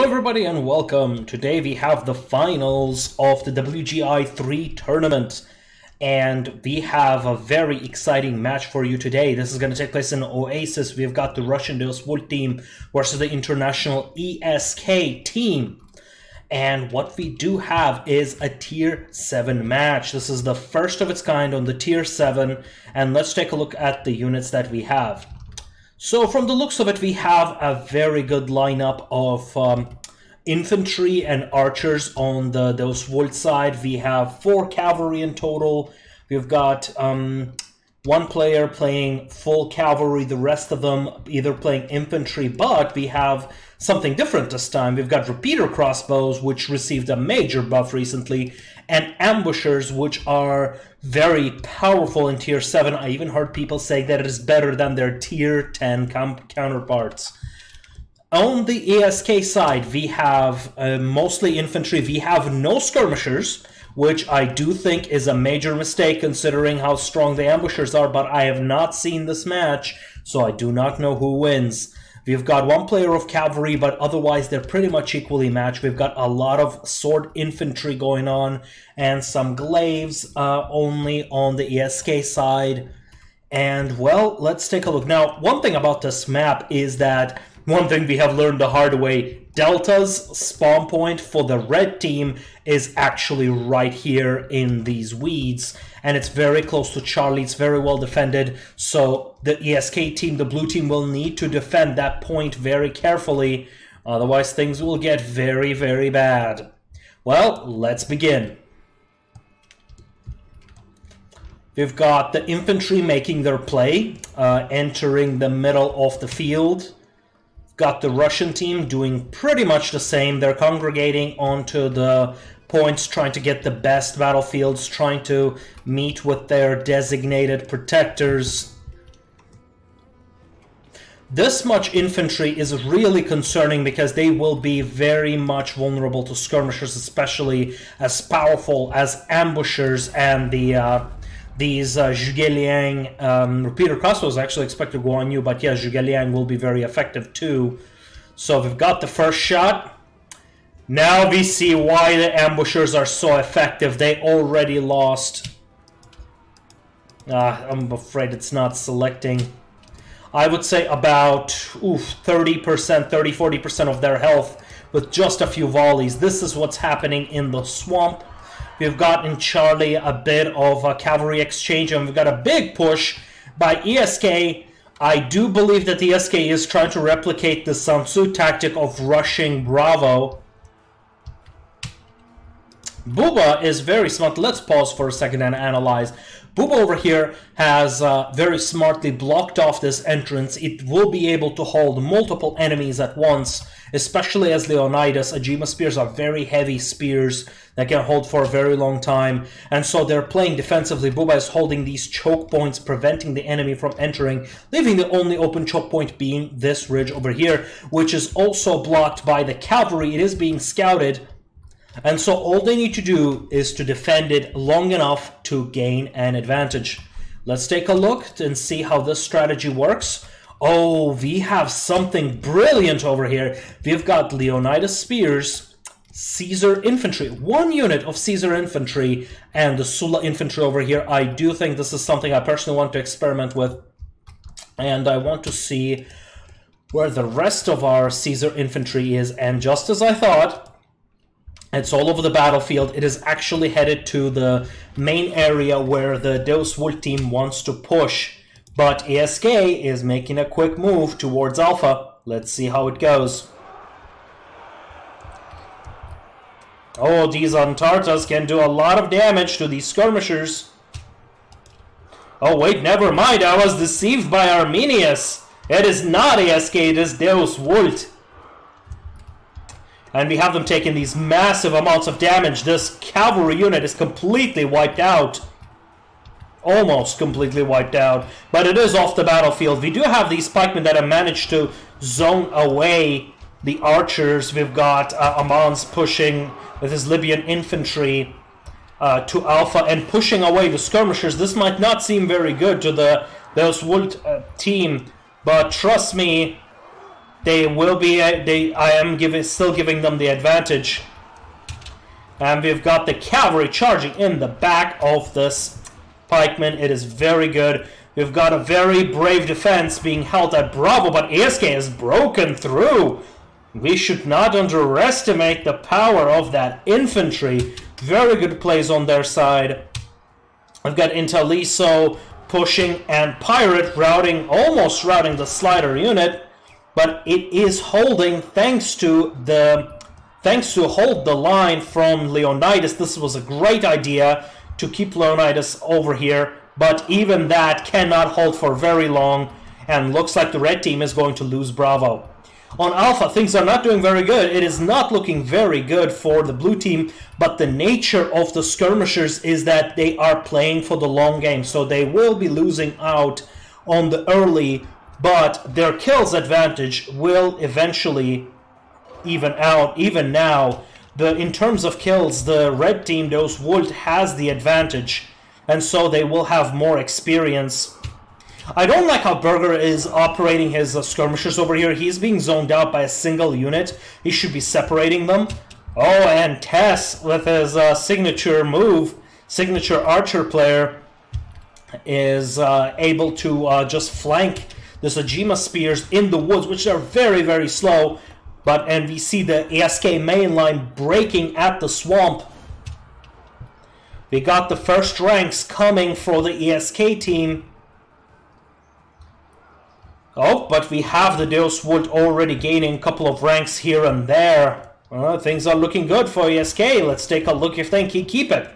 Hello everybody and welcome. Today we have the finals of the WGI 3 tournament and we have a very exciting match for you today. This is going to take place in Oasis. We've got the Russian Deus Vult team versus the international ESK team. And what we do have is a Tier 7 match. This is the first of its kind on the Tier 7, and let's take a look at the units that we have. So from the looks of it, we have a very good lineup of infantry and archers on the Deus Vult side. We have 4 cavalry in total. We've got one player playing full cavalry, the rest of them either playing infantry, but we have something different this time. We've got repeater crossbows, which received a major buff recently, and ambushers, which are very powerful in Tier 7. I even heard people say that it is better than their Tier 10 counterparts. On the ESK side, we have mostly infantry. We have no skirmishers, which I do think is a major mistake considering how strong the ambushers are, but I have not seen this match, so I do not know who wins. We've got one player of cavalry, but otherwise they're pretty much equally matched. We've got a lot of sword infantry going on and some glaives only on the ESK side. And, well, let's take a look. Now, one thing about this map is that one thing we have learned the hard way, Delta's spawn point for the red team is actually right here in these weeds, and it's very close to Charlie. It's very well defended, so the ESK team, the blue team, will need to defend that point very carefully, otherwise things will get very, very bad. Well, let's begin. We've got the infantry making their play, entering the middle of the field. Got the Russian team doing pretty much the same. They're congregating onto the points, trying to get the best battlefields, trying to meet with their designated protectors. This much infantry is really concerning because they will be very much vulnerable to skirmishers, especially as powerful as ambushers and these WGI repeater crossbows. Actually expect to go on you, but yeah, WGI will be very effective too. So we've got the first shot. Now we see why the ambushers are so effective. They already lost. I'm afraid it's not selecting. I would say about 30%, 30-40% of their health with just a few volleys. This is what's happening in the swamp. We've got in Charlie a bit of a cavalry exchange, and we've got a big push by ESK. I do believe that the ESK is trying to replicate the Sun Tzu tactic of rushing Bravo. Booba is very smart. Let's pause for a second and analyze. Booba over here has very smartly blocked off this entrance. It will be able to hold multiple enemies at once, especially as Leonidas. Ajima spears are very heavy spears that can hold for a very long time, and so they're playing defensively. Booba is holding these choke points, preventing the enemy from entering, leaving the only open choke point being this ridge over here, which is also blocked by the cavalry. It is being scouted, and so all they need to do is to defend it long enough to gain an advantage. Let's take a look and see how this strategy works. Oh, we have something brilliant over here. We've got Leonidas spears, Caesar infantry, 1 unit of Caesar infantry, and the Sulla infantry over here. I do think this is something I personally want to experiment with, and I want to see where the rest of our Caesar infantry is. And just as I thought, it's all over the battlefield. It is actually headed to the main area where the Deus Vult team wants to push. But ESK is making a quick move towards Alpha. Let's see how it goes. Oh, these Antartas can do a lot of damage to these skirmishers. Oh wait, never mind. I was deceived by Arminius. It is not ESK, it is Deus Vult. And we have them taking these massive amounts of damage. This cavalry unit is completely wiped out. Almost completely wiped out. But it is off the battlefield. We do have these pikemen that have managed to zone away the archers. We've got Aman's pushing with his Libyan infantry to Alpha and pushing away the skirmishers. This might not seem very good to the Deus Vult team, but trust me, They will be. I am still giving them the advantage. And we've got the cavalry charging in the back of this pikeman. It is very good. We've got a very brave defense being held at Bravo, but ASK is broken through. We should not underestimate the power of that infantry. Very good plays on their side. I've got Intaliso pushing and Pirate almost routing the Slider unit, but it is holding thanks to hold the line from Leonidas. This was a great idea to keep Leonidas over here, but even that cannot hold for very long, and looks like the red team is going to lose Bravo. On Alpha, things are not doing very good. It is not looking very good for the blue team, but the nature of the skirmishers is that they are playing for the long game, so they will be losing out on the early, but their kills advantage will eventually even out. Even now, in terms of kills, the red team, those Wold, has the advantage, and so they will have more experience. I don't like how Berger is operating his skirmishers over here. He's being zoned out by a single unit. He should be separating them. Oh, and Tess, with his signature move, signature archer player, is able to just flank the Sajima spears in the woods, which are very, very slow. And we see the ASK main line breaking at the swamp. We got the first ranks coming for the ASK team. Oh, but we have the Deus Wood already gaining a couple of ranks here and there. Things are looking good for ASK. Let's take a look if they can keep it.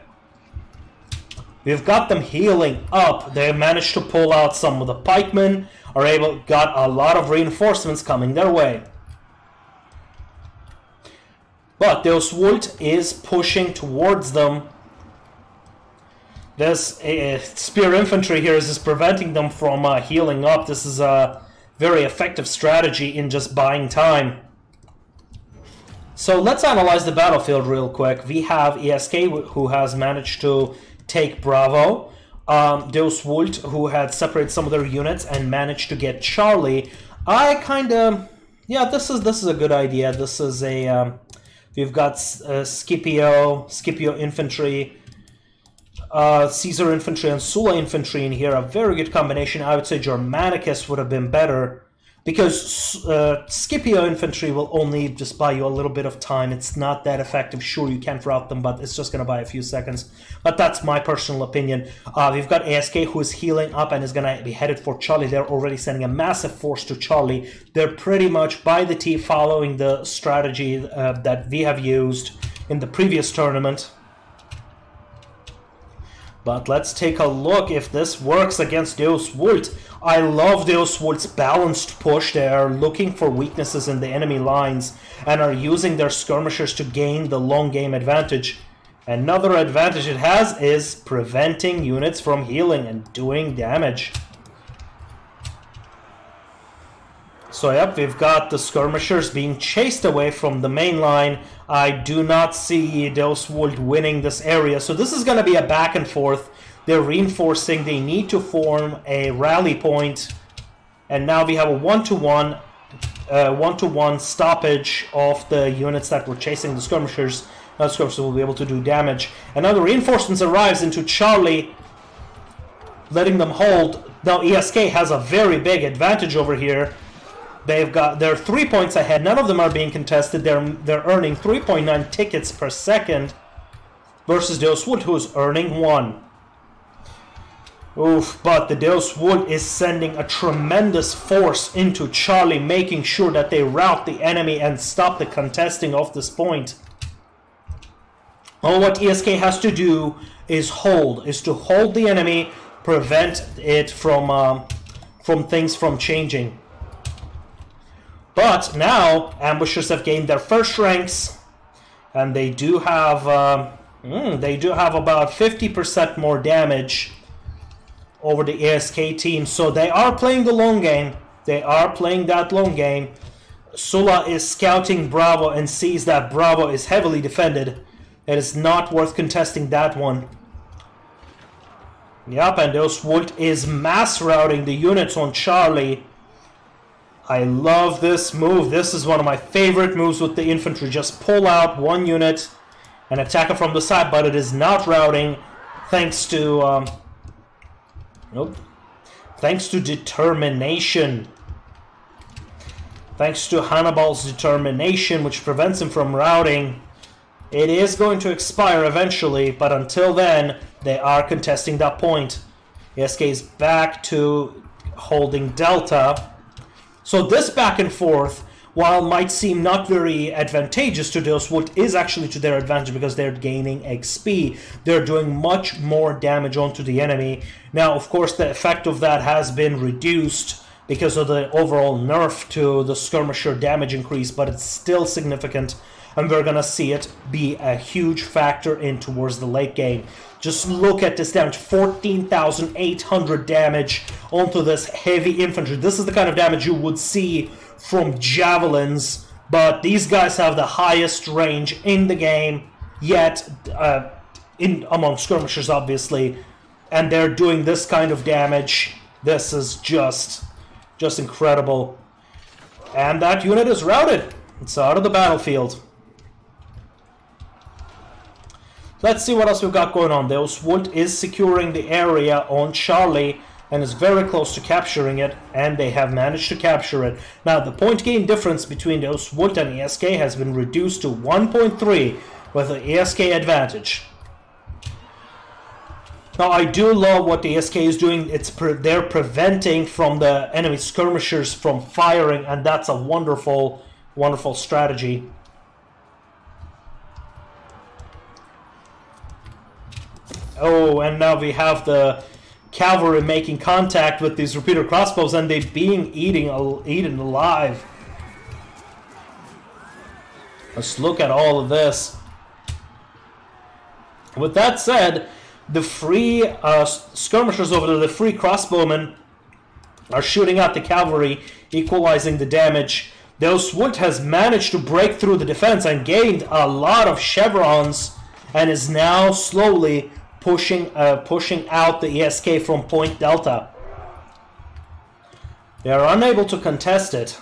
We've got them healing up. They managed to pull out some of the pikemen. Got a lot of reinforcements coming their way. But Deus Wood is pushing towards them. This spear infantry here is just preventing them from healing up. This is a very effective strategy in just buying time. So let's analyze the battlefield real quick. We have ASK, who has managed to take Bravo. Deus Wood, who had separated some of their units and managed to get Charlie. This is a good idea. This is a we've got Scipio infantry, Caesar infantry, and Sulla infantry in here. A very good combination. I would say Germanicus would have been better, because Scipio infantry will only just buy you a little bit of time. It's not that effective. Sure, you can't route them, but it's just going to buy a few seconds. But that's my personal opinion. We've got ASK, who is healing up and is going to be headed for Charlie. They're already sending a massive force to Charlie. They're pretty much by the T, following the strategy that we have used in the previous tournament. But let's take a look if this works against Deus Wood. I love Deus Wood's balanced push. They are looking for weaknesses in the enemy lines and are using their skirmishers to gain the long game advantage. Another advantage it has is preventing units from healing and doing damage. So yep, we've got the skirmishers being chased away from the main line. I do not see Deus Wood winning this area. So this is going to be a back and forth. They're reinforcing. They need to form a rally point. And now we have a one-to-one stoppage of the units that were chasing the skirmishers. Now the skirmishers will be able to do damage. And now the reinforcements arrives into Charlie, letting them hold. Now ESK has a very big advantage over here. They're 3 points ahead. None of them are being contested. They're earning 3.9 tickets per second versus Deus Wood, who is earning 1. Oof, but the Deus Wood is sending a tremendous force into Charlie, making sure that they rout the enemy and stop the contesting of this point. All what ESK has to do is to hold the enemy, prevent it from things from changing. But now, ambushers have gained their first ranks, and they do have about 50% more damage over the ASK team. So they are playing the long game. They are playing that long game. Sulla is scouting Bravo and sees that Bravo is heavily defended. It is not worth contesting that one. Yep, and Deus Wood is mass routing the units on Charlie. I love this move. This is one of my favorite moves with the infantry. Just pull out one unit and attack it from the side, but it is not routing thanks to thanks to determination. Thanks to Hannibal's determination, which prevents him from routing. It is going to expire eventually, but until then, they are contesting that point. ASK is back to holding Delta. So this back and forth, while might seem not very advantageous to those, what is actually to their advantage because they're gaining XP. They're doing much more damage onto the enemy. Now, of course, the effect of that has been reduced because of the overall nerf to the skirmisher damage increase, but it's still significant, and we're going to see it be a huge factor in towards the late game. Just look at this damage, 14,800 damage onto this heavy infantry. This is the kind of damage you would see from javelins, but these guys have the highest range in the game, yet among skirmishers, obviously, and they're doing this kind of damage. This is just incredible. And that unit is routed. It's out of the battlefield. Let's see what else we've got going on. The Oswald is securing the area on Charlie and is very close to capturing it, and they have managed to capture it. Now, the point gain difference between the Oswald and ESK has been reduced to 1.3 with the ESK advantage. Now, I do love what the ESK is doing. They're preventing from the enemy skirmishers from firing, and that's a wonderful, wonderful strategy. Oh, and now we have the cavalry making contact with these repeater crossbows, and they're being eaten alive. Let's look at all of this. With that said, the free skirmishers over there, the free crossbowmen, are shooting at the cavalry, equalizing the damage. The Oswald has managed to break through the defense and gained a lot of chevrons, and is now slowly pushing out the ESK from Point Delta. They are unable to contest it.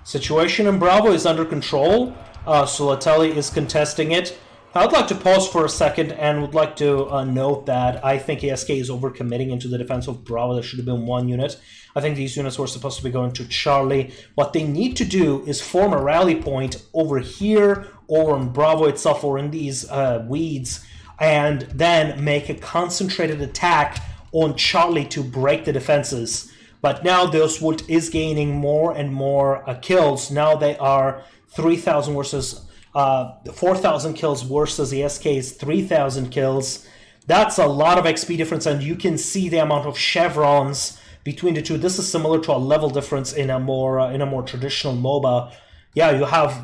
Situation in Bravo is under control. Solatelli is contesting it. I'd like to pause for a second and would like to note that I think ASK is overcommitting into the defense of Bravo. There should have been one unit. I think these units were supposed to be going to Charlie. What they need to do is form a rally point over here, or on Bravo itself, or in these weeds, and then make a concentrated attack on Charlie to break the defenses. But now the Oswald is gaining more and more kills. Now they are 3,000 versus 4,000 kills versus the SK's 3,000 kills. That's a lot of XP difference, and you can see the amount of chevrons between the two. This is similar to a level difference in a more traditional MOBA. Yeah, you have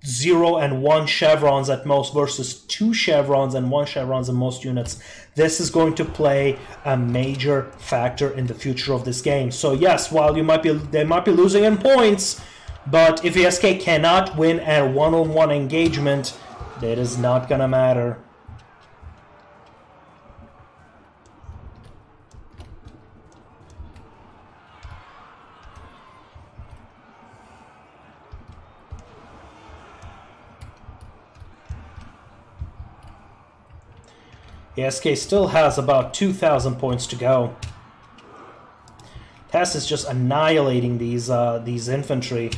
0 and 1 chevrons at most versus 2 chevrons and 1 chevrons in most units. This is going to play a major factor in the future of this game. So yes, while they might be losing in points, but if ESK cannot win a one-on-one engagement, that is not gonna matter. ESK still has about 2,000 points to go. Tess is just annihilating these infantry.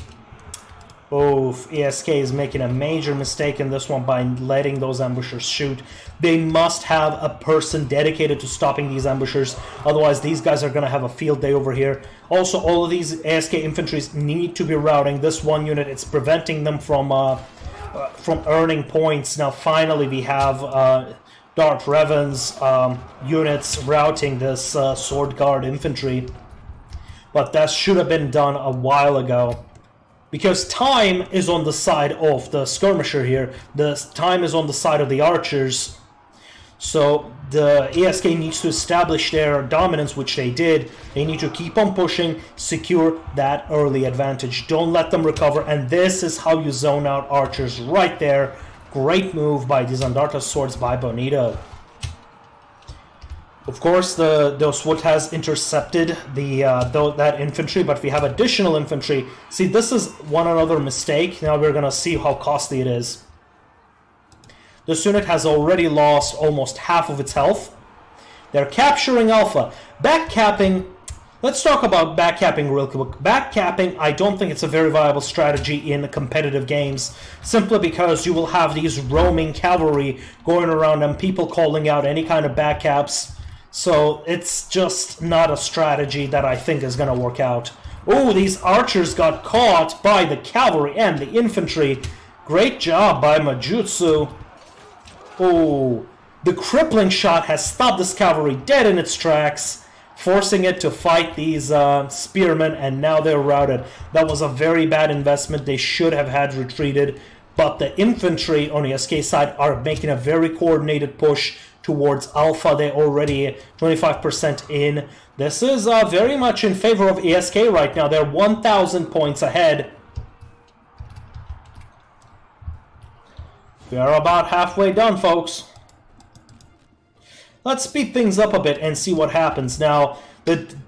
Oh, ESK is making a major mistake in this one by letting those ambushers shoot. They must have a person dedicated to stopping these ambushers, otherwise these guys are going to have a field day over here. Also, all of these ASK infantries need to be routing. This one unit, it's preventing them from earning points. Now finally we have Dart Revan's units routing this Sword Guard infantry. But that should have been done a while ago. Because time is on the side of the skirmisher here. The time is on the side of the archers. So the ESK needs to establish their dominance, which they did. They need to keep on pushing, secure that early advantage. Don't let them recover. And this is how you zone out archers right there. Great move by these Andarta swords by Bonito. Of course, the Wood has intercepted that infantry, but we have additional infantry. See, this is one another mistake. Now we're going to see how costly it is. This unit has already lost almost half of its health. They're capturing Alpha. Backcapping. Let's talk about backcapping real quick. Backcapping, I don't think it's a very viable strategy in competitive games, simply because you will have these roaming cavalry going around and people calling out any kind of backcaps. So it's just not a strategy that I think is going to work out. Oh, these archers got caught by the cavalry and the infantry. Great job by Majutsu. Oh, the crippling shot has stopped this cavalry dead in its tracks, forcing it to fight these spearmen, and now they're routed. That was a very bad investment. They should have had retreated, but the infantry on the ESK side are making a very coordinated push towards Alpha. They're already 25% in. This is very much in favor of ESK right now. They're 1,000 points ahead. We are about halfway done, folks. Let's speed things up a bit and see what happens. Now,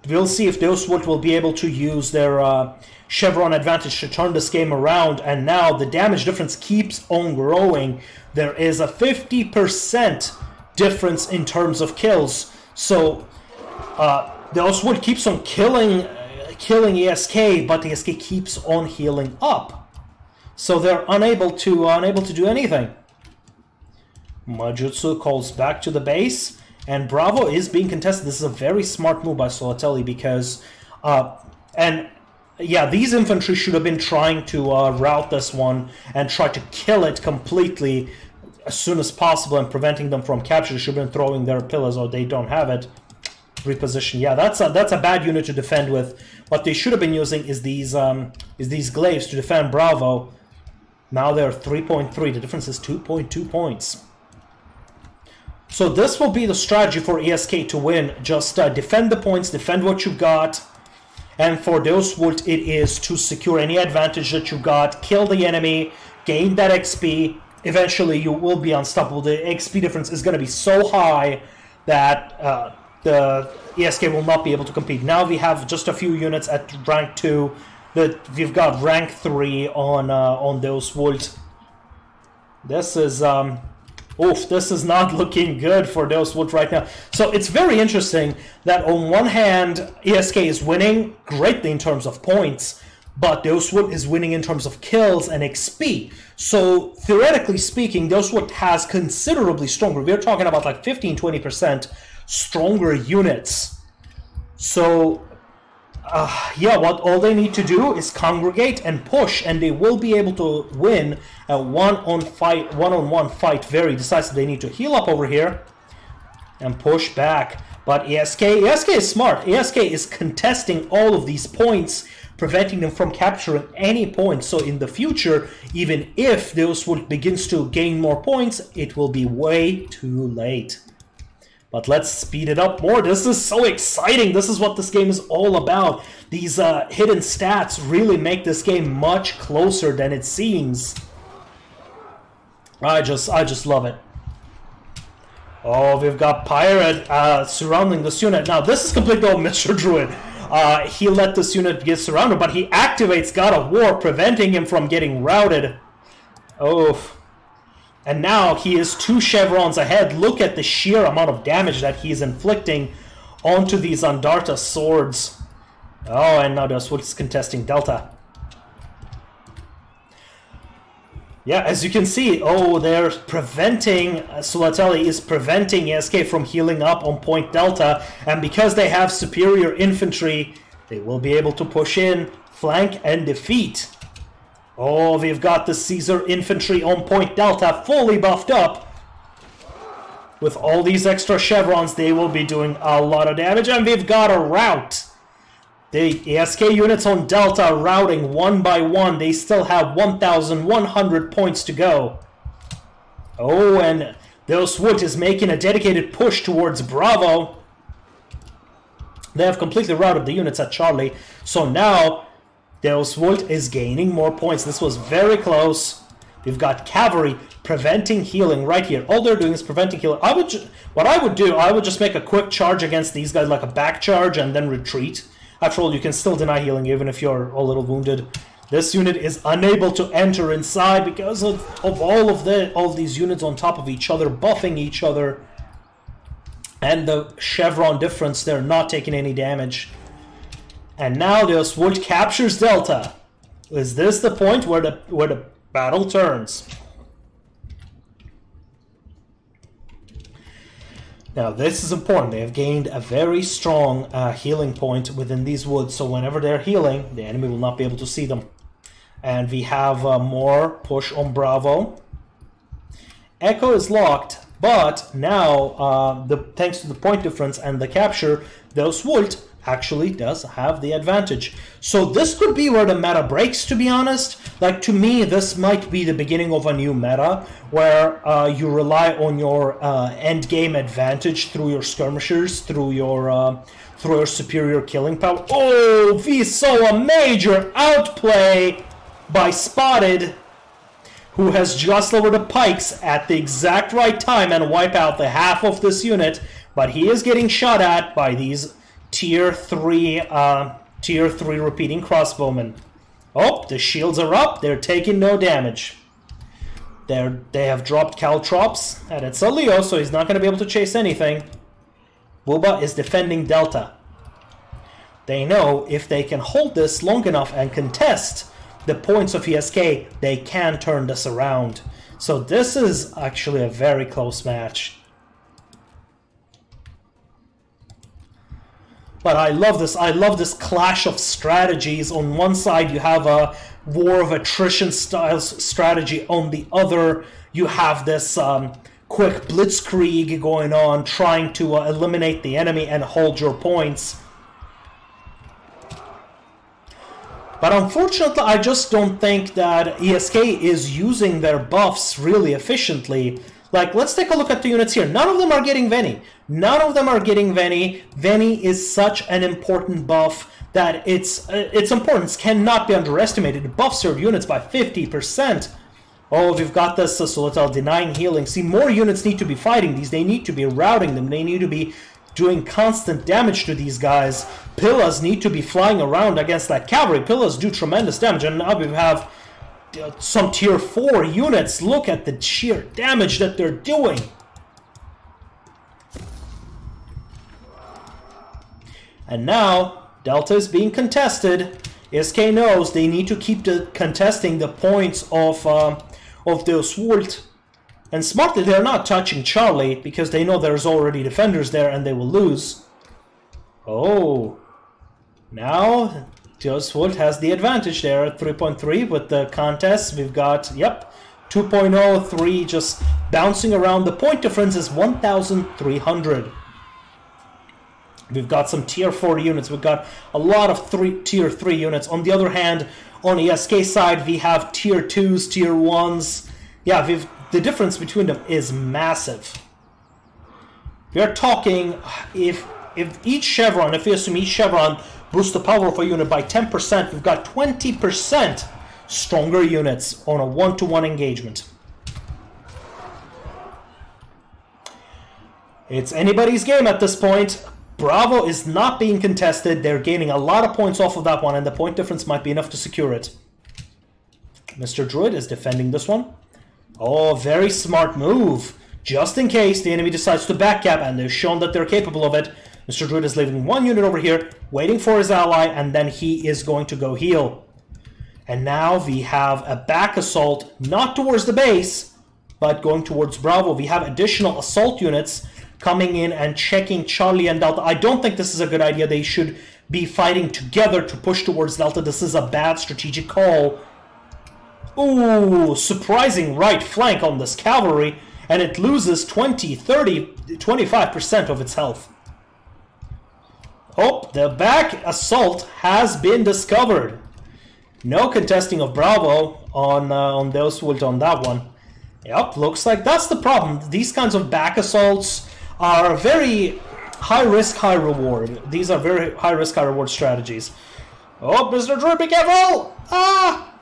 we'll see if those will be able to use their Chevron advantage to turn this game around. And now the damage difference keeps on growing. There is a 50% difference in terms of kills. So the Oswood keeps on killing ESK, but the ESK keeps on healing up. So they're unable to do anything. Majutsu calls back to the base, and Bravo is being contested. This is a very smart move by Solatelli because, and yeah, these infantry should have been trying to rout this one and try to kill it completely as soon as possible and preventing them from capture. They should have been throwing their pillars, or they don't have it. Reposition. Yeah, that's a bad unit to defend with. What they should have been using is these glaives to defend Bravo. Now they're 3.3. The difference is 2.2 points. So this will be the strategy for ESK to win. Just defend the points, defend what you got. And for those Wood, it is to secure any advantage that you got, kill the enemy, gain that XP. Eventually, you will be unstoppable. The XP difference is going to be so high that the ESK will not be able to compete. Now we have just a few units at rank 2. But we've got rank 3 on those Wood. This is this is not looking good for those Wood right now. So it's very interesting that on one hand, ESK is winning greatly in terms of points, but those Wood is winning in terms of kills and XP. So theoretically speaking, those Wood has considerably stronger. We're talking about like 15-20% stronger units. So yeah, what all they need to do is congregate and push, and they will be able to win a one-on-one fight very decisively. They need to heal up over here and push back. But ESK is smart. ESK is contesting all of these points, preventing them from capturing any points. So in the future, even if those Wood begins to gain more points, it will be way too late. But let's speed it up more. This is so exciting. This is what this game is all about. These hidden stats really make this game much closer than it seems. I just love it. Oh, we've got Pirate surrounding this unit. Now, this is completely old Mr. Druid. He let this unit get surrounded, but he activates God of War, preventing him from getting routed. Oh. And now he is 2 chevrons ahead. Look at the sheer amount of damage that he's inflicting onto these Andarta swords. Oh, and now there's what's contesting Delta. Yeah, as you can see, oh, they're preventing, Solatelli is preventing ESK from healing up on point Delta, and because they have superior infantry, they will be able to push in, flank, and defeat. Oh, we've got the Caesar infantry on point Delta fully buffed up. With all these extra chevrons, they will be doing a lot of damage, and we've got a rout. The ESK units on Delta routing one by one. They still have 1,100 points to go. Oh, and those Wood is making a dedicated push towards Bravo. They have completely routed the units at Charlie. So now, Deus Wood is gaining more points. This was very close. We've got cavalry preventing healing right here. All they're doing is preventing healing. What I would do, I would just make a quick charge against these guys, like a back charge, and then retreat. After all, you can still deny healing even if you're a little wounded. This unit is unable to enter inside because of all of these units on top of each other, buffing each other. And the chevron difference, they're not taking any damage. And now the Oswald captures Delta. Is this the point where the battle turns? Now this is important. They have gained a very strong healing point within these woods, so whenever they're healing, the enemy will not be able to see them. And we have more push on Bravo. Echo is locked, but now, thanks to the point difference and the capture, the Oswald actually does have the advantage. So this could be where the meta breaks, to be honest. Like, to me, this might be the beginning of a new meta, where you rely on your end game advantage through your skirmishers, through your superior killing power. Oh, we saw a major outplay by Spotted, who has just lowered the pikes at the exact right time and wipe out the half of this unit, but he is getting shot at by these tier 3 repeating crossbowmen. Oh, the shields are up. They're taking no damage. They have dropped caltrops, and it's a Leo, so he's not going to be able to chase anything. Wooba is defending Delta. They know if they can hold this long enough and contest the points of ESK, they can turn this around. So this is actually a very close match. But I love this. I love this clash of strategies. On one side, you have a war of attrition style strategy. On the other, you have this quick blitzkrieg going on, trying to eliminate the enemy and hold your points. But unfortunately, I just don't think that ESK is using their buffs really efficiently. Like, let's take a look at the units here. None of them are getting Veni. None of them are getting Veni. Veni is such an important buff that its importance cannot be underestimated. It buffs your units by 50%. Oh, we've got this Solital denying healing. See, more units need to be fighting these. They need to be routing them. They need to be doing constant damage to these guys. Pillas need to be flying around against that cavalry. Pillas do tremendous damage, and now we have some tier 4 units. Look at the sheer damage that they're doing. And now Delta is being contested. SK knows they need to keep contesting the points of the Oswald. And smartly, they're not touching Charlie because they know there's already defenders there and they will lose. Oh, now Oswald has the advantage there at 3.3 with the contest. We've got, yep, 2.0, 3 just bouncing around. The point difference is 1,300. We've got some tier 4 units. We've got a lot of tier 3 units. On the other hand, on the SK side, we have tier 2s, tier 1s. Yeah, the difference between them is massive. We are talking, if each chevron, if we assume each chevron boosts the power of a unit by 10%, we've got 20% stronger units on a 1-to-1 engagement. It's anybody's game at this point. Bravo is not being contested. They're gaining a lot of points off of that one, and the point difference might be enough to secure it. Mr. Druid is defending this one. Oh, very smart move. Just in case the enemy decides to backcap, and they've shown that they're capable of it. Mr. Druid is leaving one unit over here, waiting for his ally, and then he is going to go heal. And now we have a back assault, not towards the base, but going towards Bravo. We have additional assault units coming in and checking Charlie and Delta. I don't think this is a good idea. They should be fighting together to push towards Delta. This is a bad strategic call. Ooh, surprising right flank on this cavalry, and it loses 20, 30, 25% of its health. Oh, the back assault has been discovered. No contesting of Bravo on the Oswald on that one. Yep, looks like that's the problem. These kinds of back assaults are very high risk, high reward. These are very high risk, high reward strategies. Oh, Mr. Druid, be careful! Ah!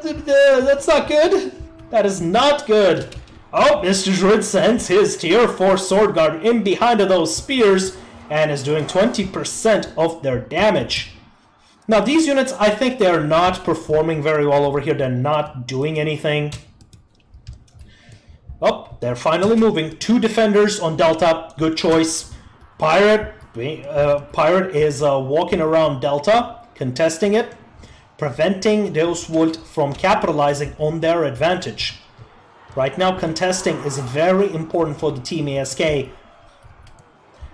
That's not good. That is not good. Oh, Mr. Druid sends his tier 4 sword guard in behind of those spears and is doing 20% of their damage. Now these units, I think they are not performing very well over here. They're not doing anything. Oh, they're finally moving. 2 defenders on Delta. Good choice. Pirate is walking around Delta, contesting it, preventing Deus Vult from capitalizing on their advantage. Right now, contesting is very important for the Team ASK.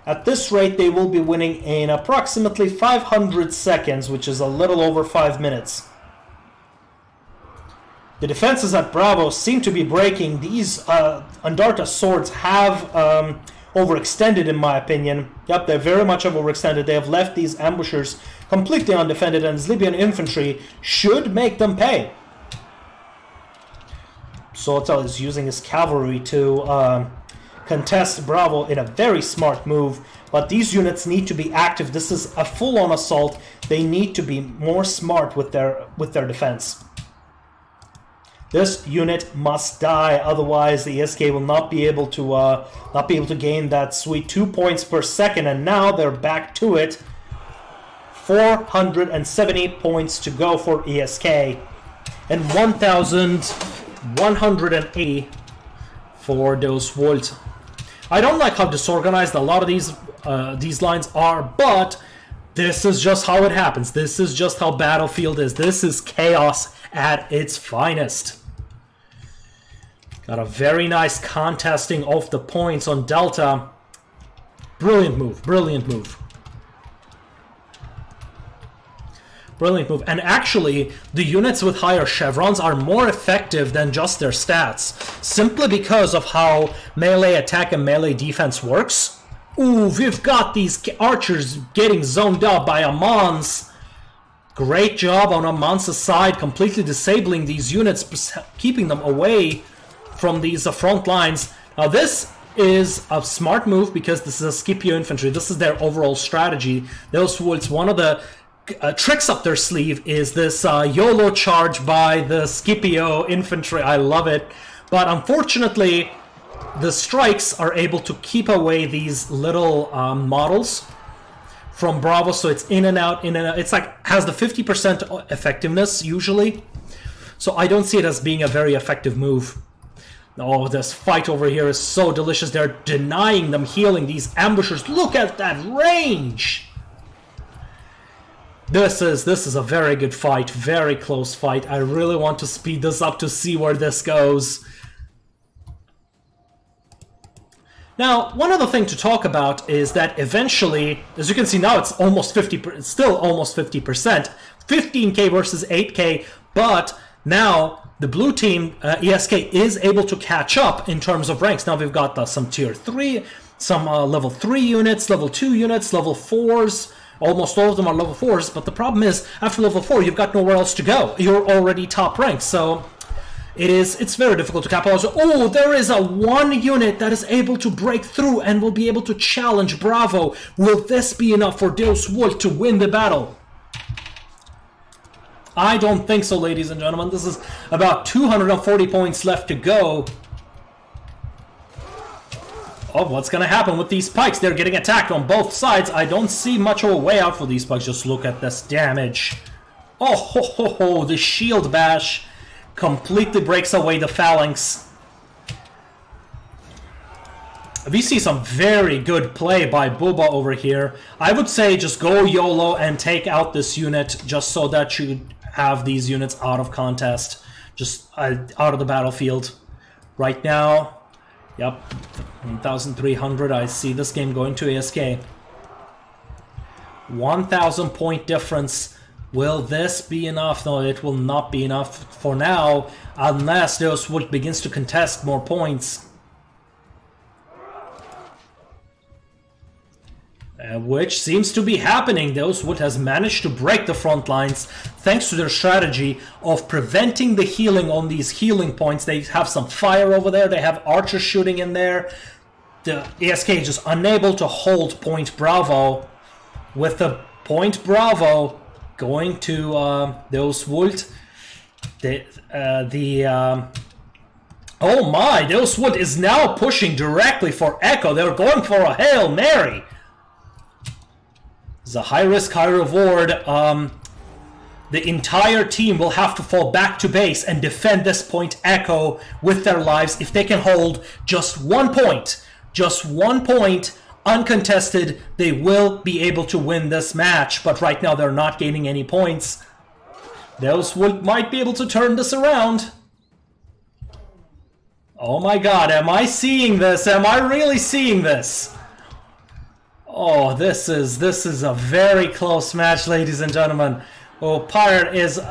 At this rate, they will be winning in approximately 500 seconds, which is a little over 5 minutes. The defenses at Bravo seem to be breaking. These Andarta swords have overextended, in my opinion. Yep, they're very much overextended. They have left these ambushers completely undefended, and Libyan infantry should make them pay. Sotel is using his cavalry to contest Bravo in a very smart move, but these units need to be active. This is a full-on assault. They need to be more smart with their defense. This unit must die, otherwise the ESK will not be able to gain that sweet 2 points per second, and now they're back to it. 470 points to go for ESK, and 1,180 for Deus Vult. I don't like how disorganized a lot of these lines are, but this is just how it happens. This is just how Battlefield is. This is chaos at its finest. Got a very nice contesting of the points on Delta. Brilliant move, brilliant move. Brilliant move. And actually, the units with higher chevrons are more effective than just their stats, simply because of how melee attack and melee defense works. Ooh, we've got these archers getting zoned out by Amans. Great job on Amans' side, completely disabling these units, keeping them away from these front lines. Now this is a smart move because this is a Scipio infantry. This is their overall strategy. Deus Vult's one of the tricks up their sleeve is this YOLO charge by the Scipio infantry. I love it. But unfortunately, the strikes are able to keep away these little models from Bravo, so it's in and out, in and out. It's like, has the 50% effectiveness usually. So I don't see it as being a very effective move. Oh, this fight over here is so delicious. They're denying them healing, these ambushers. Look at that range! This is a very good fight, very close fight. I really want to speed this up to see where this goes. Now, one other thing to talk about is that eventually, as you can see now, it's almost 50%, it's still almost 50%. 15k versus 8k, but now the blue team, ESK, is able to catch up in terms of ranks. Now we've got some tier 3, some level 3 units, level 2 units, level 4s. Almost all of them are level 4s, but the problem is, after level 4, you've got nowhere else to go. You're already top ranked, so it's very difficult to capitalize. Oh, there is a 1 unit that is able to break through and will be able to challenge Bravo. Will this be enough for Deus Vult to win the battle? I don't think so, ladies and gentlemen. This is about 240 points left to go. Oh, what's going to happen with these pikes? They're getting attacked on both sides. I don't see much of a way out for these pikes. Just look at this damage. Oh, ho, ho, ho. The shield bash completely breaks away the phalanx. We see some very good play by Bubba over here. I would say just go YOLO and take out this unit just so that you have these units out of contest, just out of the battlefield. Right now, yep, 1,300. I see this game going to ASK. 1,000 point difference. Will this be enough? No, it will not be enough for now, unless Deus Vult begins to contest more points. Which seems to be happening. Deus Vult has managed to break the front lines thanks to their strategy of preventing the healing on these healing points. They have some fire over there. They have archers shooting in there. The ASK is just unable to hold Point Bravo. With the Point Bravo going to Deus Vult, Oh my, Dillswood is now pushing directly for Echo. They're going for a Hail Mary. It's a high risk, high reward. The entire team will have to fall back to base and defend this point Echo with their lives. If they can hold just 1 point, uncontested, they will be able to win this match. But right now they're not gaining any points. Those might be able to turn this around. Oh my god, am I seeing this? Am I really seeing this? Oh, this is a very close match, ladies and gentlemen. Oh, Pirate is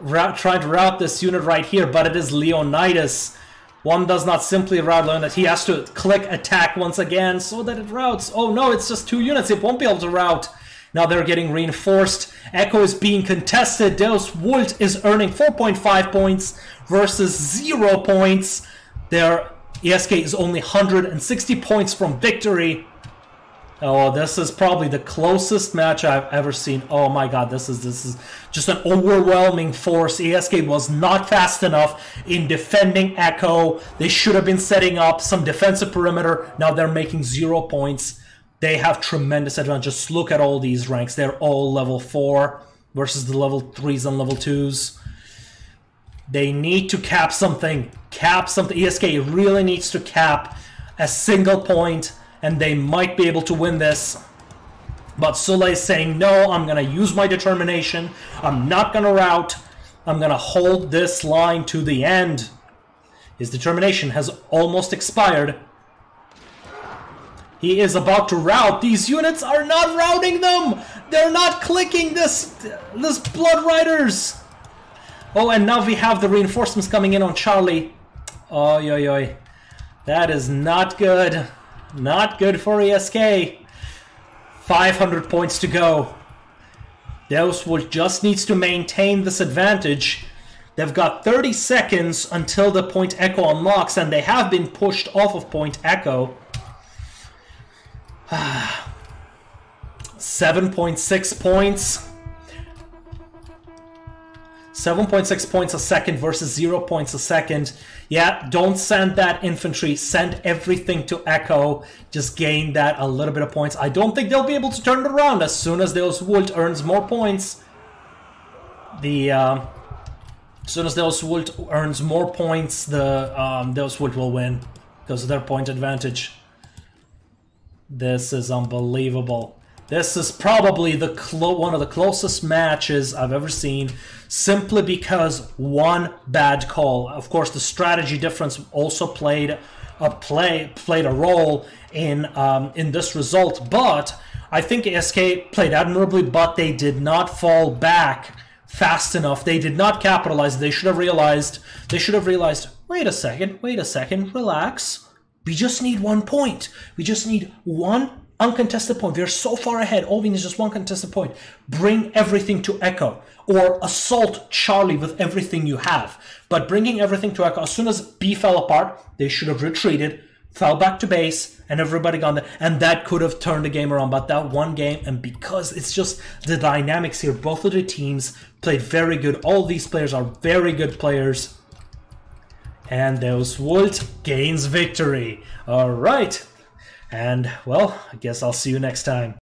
trying to route this unit right here, but it is Leonidas. One does not simply route Leonidas. He has to click attack once again so that it routes. Oh no, it's just 2 units. It won't be able to route. Now they're getting reinforced. Echo is being contested. Deus Vult is earning 4.5 points versus 0 points. Their ESK is only 160 points from victory. Oh, this is probably the closest match I've ever seen. Oh my god, this is just an overwhelming force. ESK was not fast enough in defending Echo. They should have been setting up some defensive perimeter. Now they're making 0 points. They have tremendous advantage. Just look at all these ranks. They're all level 4 versus the level 3s and level 2s. They need to cap something. Cap something. ESK really needs to cap a single point, and they might be able to win this. But Sule is saying, no, I'm going to use my determination. I'm not going to rout. I'm going to hold this line to the end. His determination has almost expired. He is about to rout. These units are not routing them. They're not clicking this Blood Riders. Oh, and now we have the reinforcements coming in on Charlie. Oh, yo, yo. That is not good. Not good for ESK. 500 points to go. Deus Vult just needs to maintain this advantage. They've got 30 seconds until the Point Echo unlocks, and they have been pushed off of Point Echo. 7.6 points. 7.6 points a second versus 0 points a second. Yeah, don't send that infantry. Send everything to Echo. Just gain that a little bit of points. I don't think they'll be able to turn it around as soon as Deus Vult earns more points. As soon as Deus Vult earns more points, Deus Vult will win because of their point advantage. This is unbelievable. This is probably one of the closest matches I've ever seen, simply because one bad call. Of course, the strategy difference also played a role in this result. But I think ESK played admirably, but they did not fall back fast enough. They did not capitalize. They should have realized. Wait a second. Relax. We just need 1 point. We just need 1 uncontested point. We're so far ahead. All we need is just 1 contested point. Bring everything to Echo. Or assault Charlie with everything you have. But bringing everything to Echo, as soon as B fell apart, they should have retreated, fell back to base, and everybody gone there. And that could have turned the game around. But that one game, and because it's just the dynamics here, both of the teams played very good. All these players are very good players. And Deus Vult gains victory. All right. And, well, I guess I'll see you next time.